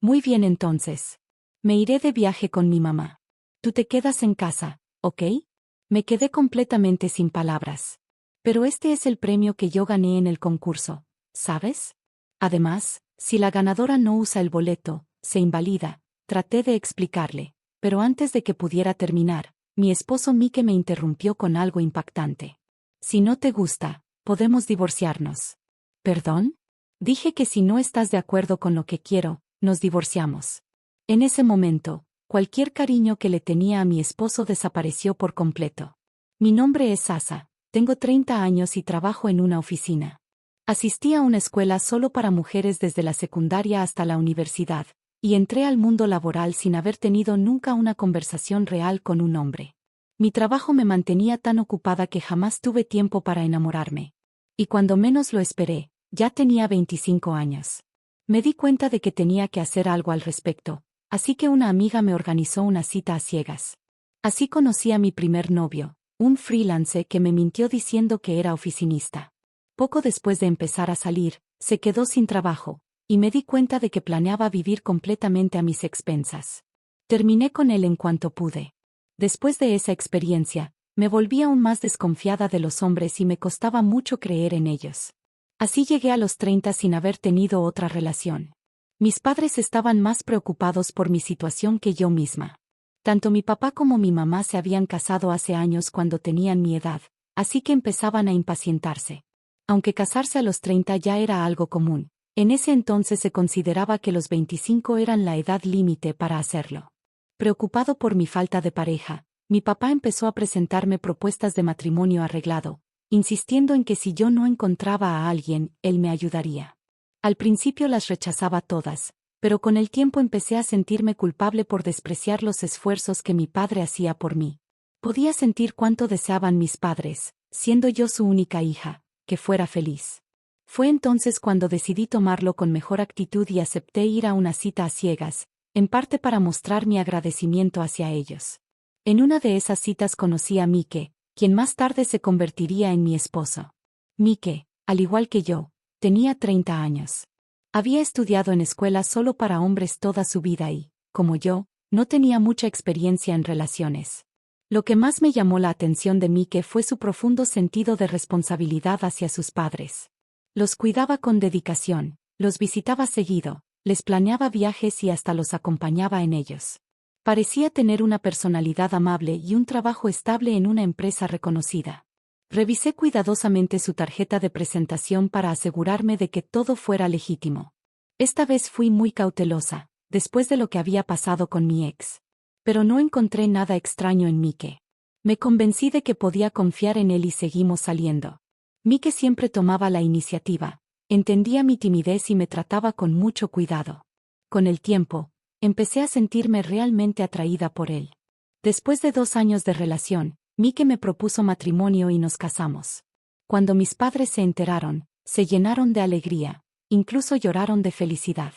Muy bien entonces. Me iré de viaje con mi mamá. Tú te quedas en casa, ¿ok? Me quedé completamente sin palabras. Pero este es el premio que yo gané en el concurso, ¿sabes? Además, si la ganadora no usa el boleto, se invalida. Traté de explicarle, pero antes de que pudiera terminar, mi esposo Mike me interrumpió con algo impactante. Si no te gusta, podemos divorciarnos. ¿Perdón? Dije que si no estás de acuerdo con lo que quiero, nos divorciamos. En ese momento, cualquier cariño que le tenía a mi esposo desapareció por completo. Mi nombre es Sasa, tengo 30 años y trabajo en una oficina. Asistí a una escuela solo para mujeres desde la secundaria hasta la universidad, y entré al mundo laboral sin haber tenido nunca una conversación real con un hombre. Mi trabajo me mantenía tan ocupada que jamás tuve tiempo para enamorarme. Y cuando menos lo esperé, ya tenía 25 años. Me di cuenta de que tenía que hacer algo al respecto, así que una amiga me organizó una cita a ciegas. Así conocí a mi primer novio, un freelance que me mintió diciendo que era oficinista. Poco después de empezar a salir, se quedó sin trabajo, y me di cuenta de que planeaba vivir completamente a mis expensas. Terminé con él en cuanto pude. Después de esa experiencia, me volví aún más desconfiada de los hombres y me costaba mucho creer en ellos. Así llegué a los 30 sin haber tenido otra relación. Mis padres estaban más preocupados por mi situación que yo misma. Tanto mi papá como mi mamá se habían casado hace años cuando tenían mi edad, así que empezaban a impacientarse. Aunque casarse a los 30 ya era algo común, en ese entonces se consideraba que los 25 eran la edad límite para hacerlo. Preocupado por mi falta de pareja, mi papá empezó a presentarme propuestas de matrimonio arreglado, insistiendo en que si yo no encontraba a alguien, él me ayudaría. Al principio las rechazaba todas, pero con el tiempo empecé a sentirme culpable por despreciar los esfuerzos que mi padre hacía por mí. Podía sentir cuánto deseaban mis padres, siendo yo su única hija, que fuera feliz. Fue entonces cuando decidí tomarlo con mejor actitud y acepté ir a una cita a ciegas, en parte para mostrar mi agradecimiento hacia ellos. En una de esas citas conocí a Mike, quien más tarde se convertiría en mi esposo. Mike, al igual que yo, tenía 30 años. Había estudiado en escuela solo para hombres toda su vida y, como yo, no tenía mucha experiencia en relaciones. Lo que más me llamó la atención de Mike fue su profundo sentido de responsabilidad hacia sus padres. Los cuidaba con dedicación, los visitaba seguido, les planeaba viajes y hasta los acompañaba en ellos. Parecía tener una personalidad amable y un trabajo estable en una empresa reconocida. Revisé cuidadosamente su tarjeta de presentación para asegurarme de que todo fuera legítimo. Esta vez fui muy cautelosa, después de lo que había pasado con mi ex. Pero no encontré nada extraño en Mike. Me convencí de que podía confiar en él y seguimos saliendo. Mike siempre tomaba la iniciativa, entendía mi timidez y me trataba con mucho cuidado. Con el tiempo, empecé a sentirme realmente atraída por él. Después de 2 años de relación, Mike me propuso matrimonio y nos casamos. Cuando mis padres se enteraron, se llenaron de alegría, incluso lloraron de felicidad.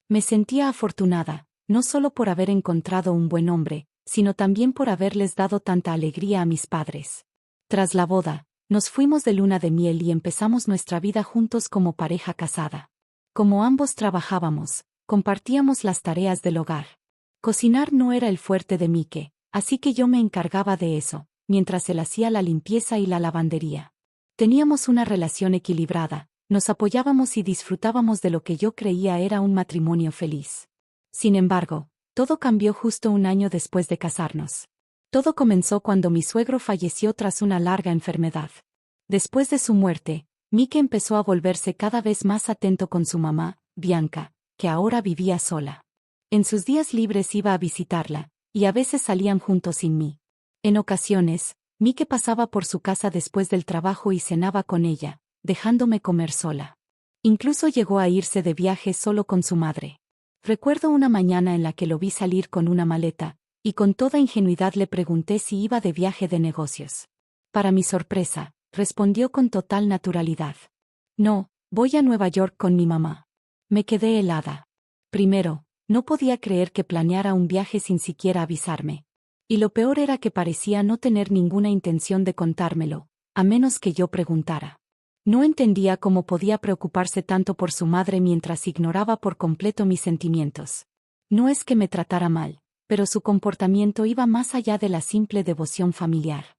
Me sentía afortunada, no solo por haber encontrado un buen hombre, sino también por haberles dado tanta alegría a mis padres. Tras la boda, nos fuimos de luna de miel y empezamos nuestra vida juntos como pareja casada. Como ambos trabajábamos, compartíamos las tareas del hogar. Cocinar no era el fuerte de Mike, así que yo me encargaba de eso, mientras él hacía la limpieza y la lavandería. Teníamos una relación equilibrada, nos apoyábamos y disfrutábamos de lo que yo creía era un matrimonio feliz. Sin embargo, todo cambió justo 1 año después de casarnos. Todo comenzó cuando mi suegro falleció tras una larga enfermedad. Después de su muerte, Mike empezó a volverse cada vez más atento con su mamá, Bianca, que ahora vivía sola. En sus días libres iba a visitarla, y a veces salían juntos sin mí. En ocasiones, Mike pasaba por su casa después del trabajo y cenaba con ella, dejándome comer sola. Incluso llegó a irse de viaje solo con su madre. Recuerdo una mañana en la que lo vi salir con una maleta, y con toda ingenuidad le pregunté si iba de viaje de negocios. Para mi sorpresa, respondió con total naturalidad. No, voy a Nueva York con mi mamá. Me quedé helada. Primero, no podía creer que planeara un viaje sin siquiera avisarme. Y lo peor era que parecía no tener ninguna intención de contármelo, a menos que yo preguntara. No entendía cómo podía preocuparse tanto por su madre mientras ignoraba por completo mis sentimientos. No es que me tratara mal, pero su comportamiento iba más allá de la simple devoción familiar.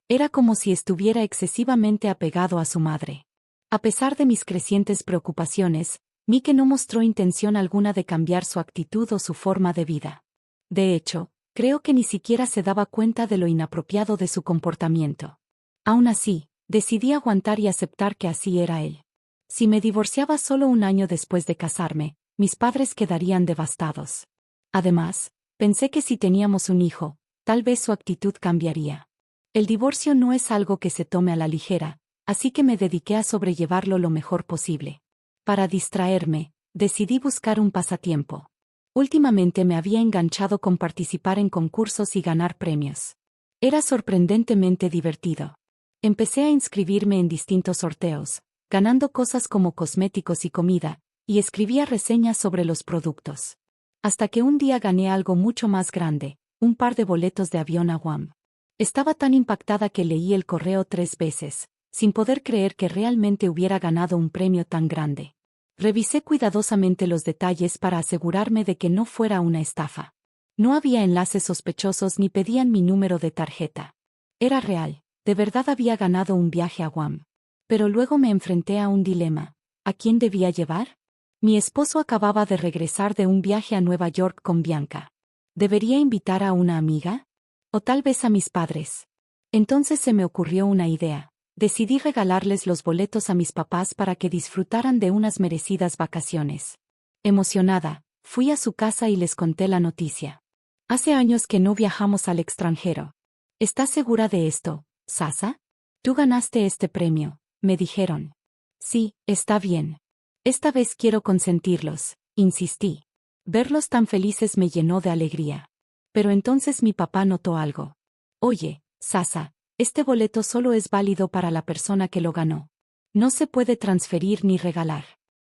Era como si estuviera excesivamente apegado a su madre. A pesar de mis crecientes preocupaciones, Mike no mostró intención alguna de cambiar su actitud o su forma de vida. De hecho, creo que ni siquiera se daba cuenta de lo inapropiado de su comportamiento. Aún así, decidí aguantar y aceptar que así era él. Si me divorciaba solo un año después de casarme, mis padres quedarían devastados. Además, pensé que si teníamos un hijo, tal vez su actitud cambiaría. El divorcio no es algo que se tome a la ligera, así que me dediqué a sobrellevarlo lo mejor posible. Para distraerme, decidí buscar un pasatiempo. Últimamente me había enganchado con participar en concursos y ganar premios. Era sorprendentemente divertido. Empecé a inscribirme en distintos sorteos, ganando cosas como cosméticos y comida, y escribía reseñas sobre los productos. Hasta que un día gané algo mucho más grande, un par de boletos de avión a Guam. Estaba tan impactada que leí el correo 3 veces, sin poder creer que realmente hubiera ganado un premio tan grande. Revisé cuidadosamente los detalles para asegurarme de que no fuera una estafa. No había enlaces sospechosos ni pedían mi número de tarjeta. Era real, de verdad había ganado un viaje a Guam. Pero luego me enfrenté a un dilema. ¿A quién debía llevar? Mi esposo acababa de regresar de un viaje a Nueva York con Bianca. ¿Debería invitar a una amiga? O tal vez a mis padres. Entonces se me ocurrió una idea. Decidí regalarles los boletos a mis papás para que disfrutaran de unas merecidas vacaciones. Emocionada, fui a su casa y les conté la noticia. Hace años que no viajamos al extranjero. ¿Estás segura de esto, Sasa? Tú ganaste este premio, me dijeron. Sí, está bien. Esta vez quiero consentirlos, insistí. Verlos tan felices me llenó de alegría. Pero entonces mi papá notó algo. Oye, Sasa, este boleto solo es válido para la persona que lo ganó. No se puede transferir ni regalar.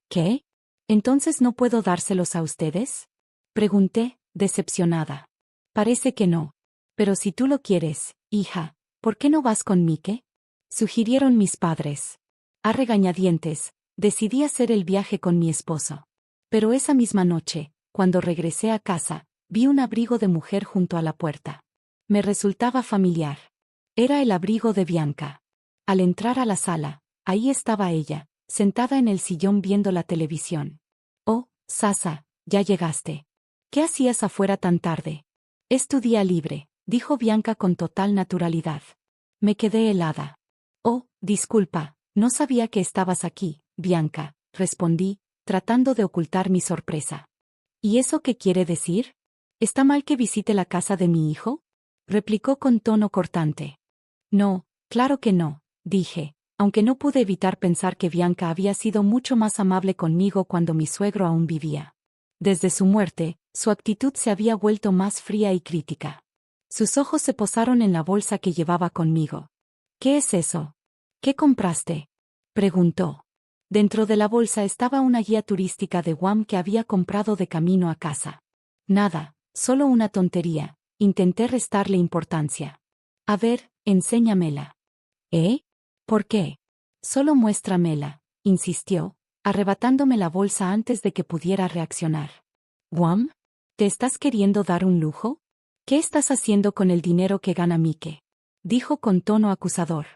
¿Qué? ¿Entonces no puedo dárselos a ustedes? Pregunté, decepcionada. Parece que no. Pero si tú lo quieres, hija, ¿por qué no vas con Mike? Sugirieron mis padres. A regañadientes, decidí hacer el viaje con mi esposo. Pero esa misma noche, cuando regresé a casa, vi un abrigo de mujer junto a la puerta. Me resultaba familiar. Era el abrigo de Bianca. Al entrar a la sala, ahí estaba ella, sentada en el sillón viendo la televisión. Oh, Sasa, ya llegaste. ¿Qué hacías afuera tan tarde? Es tu día libre, dijo Bianca con total naturalidad. Me quedé helada. Oh, disculpa, no sabía que estabas aquí, Bianca, respondí, tratando de ocultar mi sorpresa. ¿Y eso qué quiere decir? ¿Está mal que visite la casa de mi hijo? Replicó con tono cortante. No, claro que no, dije, aunque no pude evitar pensar que Bianca había sido mucho más amable conmigo cuando mi suegro aún vivía. Desde su muerte, su actitud se había vuelto más fría y crítica. Sus ojos se posaron en la bolsa que llevaba conmigo. ¿Qué es eso? ¿Qué compraste? Preguntó. Dentro de la bolsa estaba una guía turística de Guam que había comprado de camino a casa. Nada, solo una tontería, intenté restarle importancia. A ver, enséñamela. ¿Eh? ¿Por qué? Solo muéstramela, insistió, arrebatándome la bolsa antes de que pudiera reaccionar. ¿Guam? ¿Te estás queriendo dar un lujo? ¿Qué estás haciendo con el dinero que gana Mike? Dijo con tono acusador.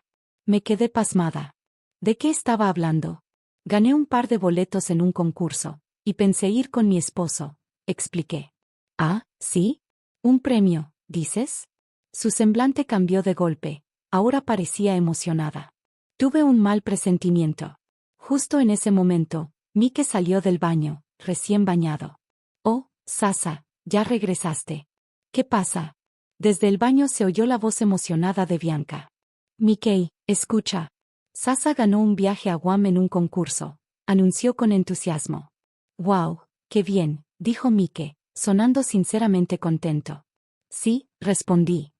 Me quedé pasmada. ¿De qué estaba hablando? Gané un par de boletos en un concurso, y pensé ir con mi esposo, expliqué. Ah, ¿sí? ¿Un premio, dices? Su semblante cambió de golpe, ahora parecía emocionada. Tuve un mal presentimiento. Justo en ese momento, Mike salió del baño, recién bañado. Oh, Sasa, ya regresaste. ¿Qué pasa? Desde el baño se oyó la voz emocionada de Bianca. Mike, escucha. Sasa ganó un viaje a Guam en un concurso, anunció con entusiasmo. Wow, qué bien, dijo Mike, sonando sinceramente contento. Sí, respondí.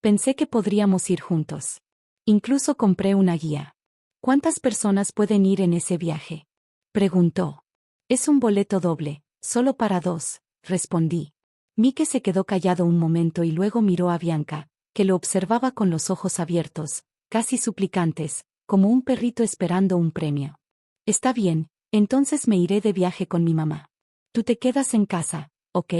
Pensé que podríamos ir juntos. Incluso compré una guía. ¿Cuántas personas pueden ir en ese viaje? Preguntó. Es un boleto doble, solo para 2, respondí. Mike se quedó callado un momento y luego miró a Bianca, que lo observaba con los ojos abiertos, casi suplicantes, como un perrito esperando un premio. Está bien, entonces me iré de viaje con mi mamá. Tú te quedas en casa, ¿ok?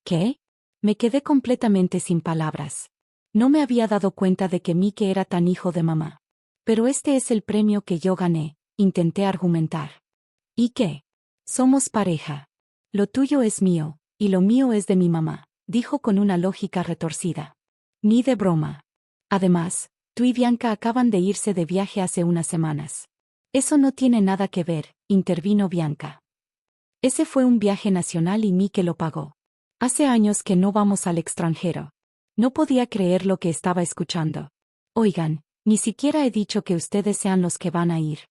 ¿Qué? Me quedé completamente sin palabras. No me había dado cuenta de que Mike era tan hijo de mamá. Pero este es el premio que yo gané, intenté argumentar. ¿Y qué? Somos pareja. Lo tuyo es mío, y lo mío es de mi mamá, dijo con una lógica retorcida. Ni de broma. Además, tú y Bianca acaban de irse de viaje hace unas semanas. Eso no tiene nada que ver, intervino Bianca. Ese fue un viaje nacional y Mike lo pagó. Hace años que no vamos al extranjero. No podía creer lo que estaba escuchando. Oigan, ni siquiera he dicho que ustedes sean los que van a ir.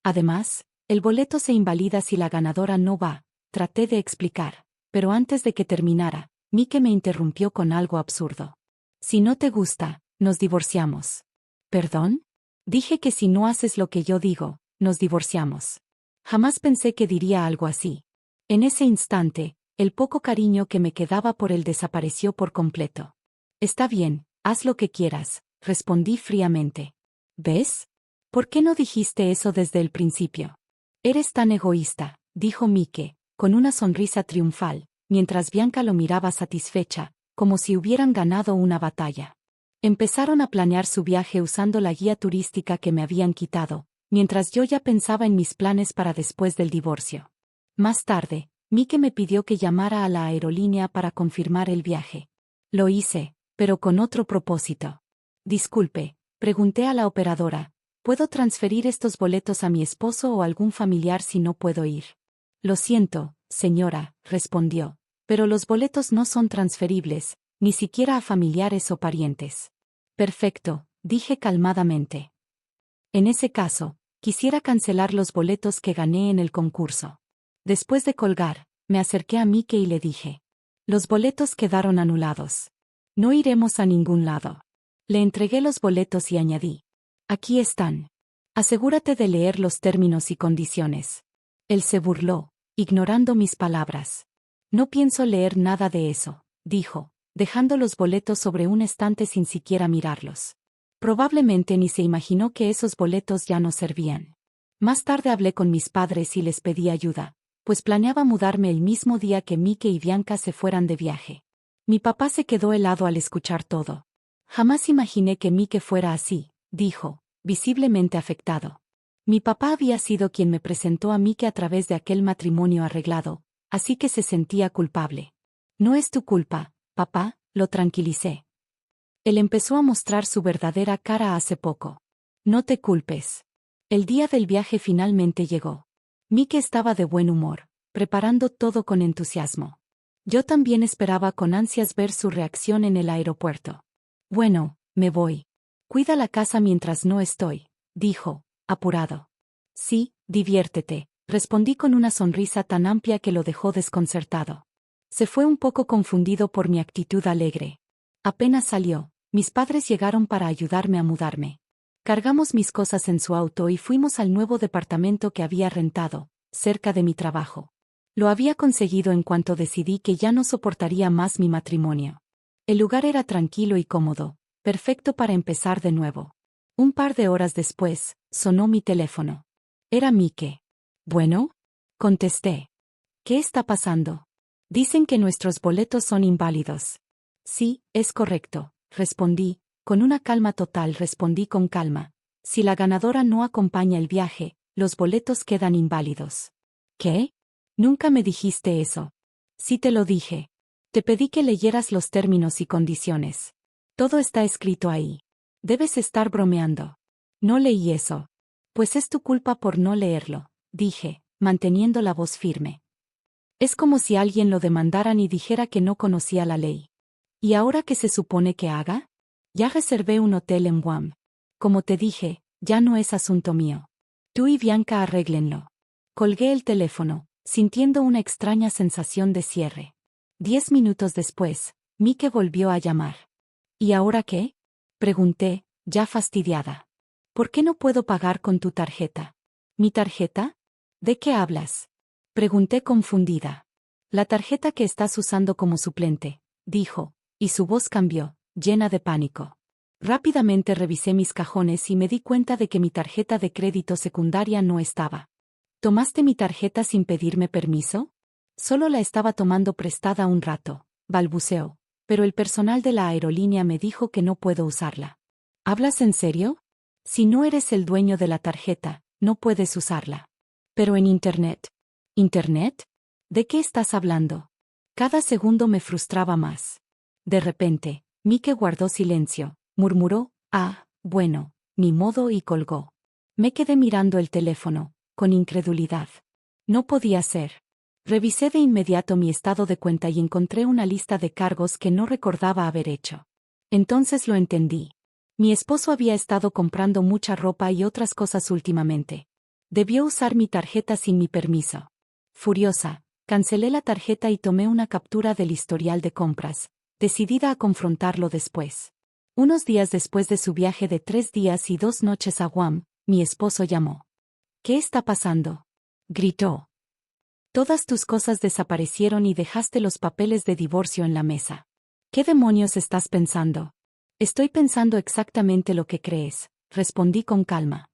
Además, el boleto se invalida si la ganadora no va, traté de explicar, pero antes de que terminara, Mike me interrumpió con algo absurdo. Si no te gusta, nos divorciamos. ¿Perdón? Dije que si no haces lo que yo digo, nos divorciamos. Jamás pensé que diría algo así. En ese instante, el poco cariño que me quedaba por él desapareció por completo. Está bien, haz lo que quieras, respondí fríamente. ¿Ves? ¿Por qué no dijiste eso desde el principio? Eres tan egoísta, dijo Mike, con una sonrisa triunfal, mientras Bianca lo miraba satisfecha, como si hubieran ganado una batalla. Empezaron a planear su viaje usando la guía turística que me habían quitado, mientras yo ya pensaba en mis planes para después del divorcio. Más tarde, Mike me pidió que llamara a la aerolínea para confirmar el viaje. Lo hice, pero con otro propósito. Disculpe, pregunté a la operadora, ¿puedo transferir estos boletos a mi esposo o algún familiar si no puedo ir? Lo siento, señora, respondió, pero los boletos no son transferibles, ni siquiera a familiares o parientes. Perfecto, dije calmadamente. En ese caso, quisiera cancelar los boletos que gané en el concurso. Después de colgar, me acerqué a Mike y le dije. Los boletos quedaron anulados. No iremos a ningún lado. Le entregué los boletos y añadí. Aquí están. Asegúrate de leer los términos y condiciones. Él se burló, ignorando mis palabras. No pienso leer nada de eso, dijo, dejando los boletos sobre un estante sin siquiera mirarlos. Probablemente ni se imaginó que esos boletos ya no servían. Más tarde hablé con mis padres y les pedí ayuda, pues planeaba mudarme el mismo día que Mike y Bianca se fueran de viaje. Mi papá se quedó helado al escuchar todo. Jamás imaginé que Mike fuera así, dijo, visiblemente afectado. Mi papá había sido quien me presentó a Mike a través de aquel matrimonio arreglado, así que se sentía culpable. No es tu culpa, papá, lo tranquilicé. Él empezó a mostrar su verdadera cara hace poco. No te culpes. El día del viaje finalmente llegó. Mike estaba de buen humor, preparando todo con entusiasmo. Yo también esperaba con ansias ver su reacción en el aeropuerto. Bueno, me voy. Cuida la casa mientras no estoy, dijo, apurado. Sí, diviértete, respondí con una sonrisa tan amplia que lo dejó desconcertado. Se fue un poco confundido por mi actitud alegre. Apenas salió, mis padres llegaron para ayudarme a mudarme. Cargamos mis cosas en su auto y fuimos al nuevo departamento que había rentado, cerca de mi trabajo. Lo había conseguido en cuanto decidí que ya no soportaría más mi matrimonio. El lugar era tranquilo y cómodo, perfecto para empezar de nuevo. Un par de horas después, sonó mi teléfono. Era Mike. ¿Bueno? Contesté. ¿Qué está pasando? Dicen que nuestros boletos son inválidos. Sí, es correcto, respondí, con una calma total respondí con calma. Si la ganadora no acompaña el viaje, los boletos quedan inválidos. ¿Qué? Nunca me dijiste eso. Sí te lo dije. Te pedí que leyeras los términos y condiciones. Todo está escrito ahí. Debes estar bromeando. No leí eso. Pues es tu culpa por no leerlo, dije, manteniendo la voz firme. Es como si alguien lo demandaran y dijera que no conocía la ley. ¿Y ahora qué se supone que haga? Ya reservé un hotel en Guam. Como te dije, ya no es asunto mío. Tú y Bianca arréglenlo. Colgué el teléfono, sintiendo una extraña sensación de cierre. 10 minutos después, Mike volvió a llamar. ¿Y ahora qué? Pregunté, ya fastidiada. ¿Por qué no puedo pagar con tu tarjeta? ¿Mi tarjeta? ¿De qué hablas? Pregunté confundida. La tarjeta que estás usando como suplente, dijo, y su voz cambió, llena de pánico. Rápidamente revisé mis cajones y me di cuenta de que mi tarjeta de crédito secundaria no estaba. ¿Tomaste mi tarjeta sin pedirme permiso? Solo la estaba tomando prestada un rato, balbuceó, pero el personal de la aerolínea me dijo que no puedo usarla. ¿Hablas en serio? Si no eres el dueño de la tarjeta, no puedes usarla. Pero en Internet. ¿Internet? ¿De qué estás hablando? Cada segundo me frustraba más. De repente, Mike guardó silencio, murmuró, bueno, ni modo, y colgó. Me quedé mirando el teléfono, con incredulidad. No podía ser. Revisé de inmediato mi estado de cuenta y encontré una lista de cargos que no recordaba haber hecho. Entonces lo entendí. Mi esposo había estado comprando mucha ropa y otras cosas últimamente. Debió usar mi tarjeta sin mi permiso. Furiosa, cancelé la tarjeta y tomé una captura del historial de compras, decidida a confrontarlo después. Unos días después de su viaje de 3 días y 2 noches a Guam, mi esposo llamó. ¿Qué está pasando? Gritó. Todas tus cosas desaparecieron y dejaste los papeles de divorcio en la mesa. ¿Qué demonios estás pensando? Estoy pensando exactamente lo que crees, respondí con calma.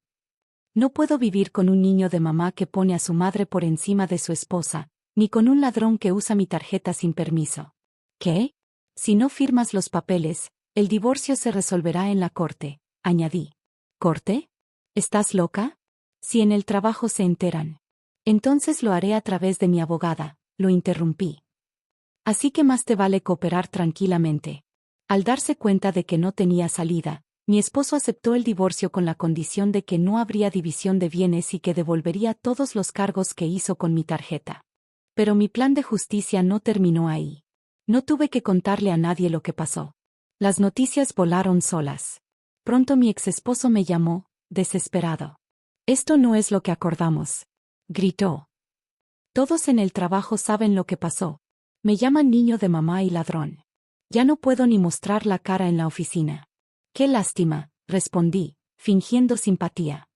No puedo vivir con un niño de mamá que pone a su madre por encima de su esposa, ni con un ladrón que usa mi tarjeta sin permiso. ¿Qué? Si no firmas los papeles, el divorcio se resolverá en la corte, añadí. ¿Corte? ¿Estás loca? Si en el trabajo se enteran. Entonces lo haré a través de mi abogada, lo interrumpí. Así que más te vale cooperar tranquilamente. Al darse cuenta de que no tenía salida, mi esposo aceptó el divorcio con la condición de que no habría división de bienes y que devolvería todos los cargos que hizo con mi tarjeta. Pero mi plan de justicia no terminó ahí. No tuve que contarle a nadie lo que pasó. Las noticias volaron solas. Pronto mi exesposo me llamó, desesperado. Esto no es lo que acordamos. Gritó. Todos en el trabajo saben lo que pasó. Me llaman niño de mamá y ladrón. Ya no puedo ni mostrar la cara en la oficina. Qué lástima, respondí, fingiendo simpatía.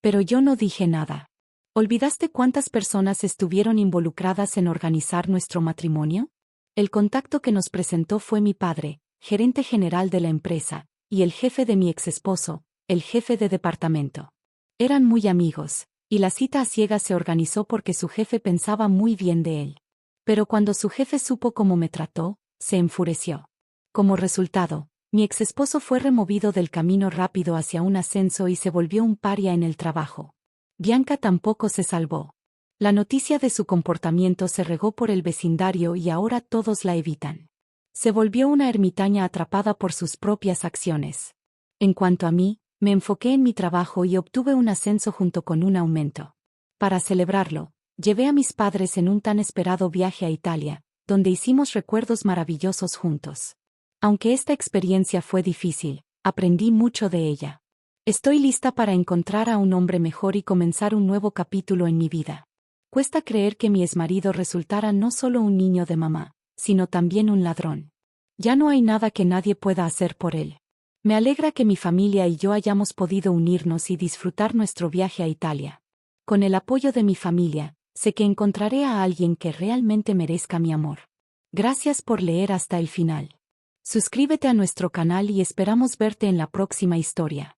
Pero yo no dije nada. ¿Olvidaste cuántas personas estuvieron involucradas en organizar nuestro matrimonio? El contacto que nos presentó fue mi padre, gerente general de la empresa, y el jefe de mi exesposo, el jefe de departamento. Eran muy amigos, y la cita a ciegas se organizó porque su jefe pensaba muy bien de él. Pero cuando su jefe supo cómo me trató, se enfureció. Como resultado, mi exesposo fue removido del camino rápido hacia un ascenso y se volvió un paria en el trabajo. Bianca tampoco se salvó. La noticia de su comportamiento se regó por el vecindario y ahora todos la evitan. Se volvió una ermitaña atrapada por sus propias acciones. En cuanto a mí, me enfoqué en mi trabajo y obtuve un ascenso junto con un aumento. Para celebrarlo, llevé a mis padres en un tan esperado viaje a Italia, donde hicimos recuerdos maravillosos juntos. Aunque esta experiencia fue difícil, aprendí mucho de ella. Estoy lista para encontrar a un hombre mejor y comenzar un nuevo capítulo en mi vida. Cuesta creer que mi exmarido resultara no solo un niño de mamá, sino también un ladrón. Ya no hay nada que nadie pueda hacer por él. Me alegra que mi familia y yo hayamos podido unirnos y disfrutar nuestro viaje a Italia. Con el apoyo de mi familia, sé que encontraré a alguien que realmente merezca mi amor. Gracias por leer hasta el final. Suscríbete a nuestro canal y esperamos verte en la próxima historia.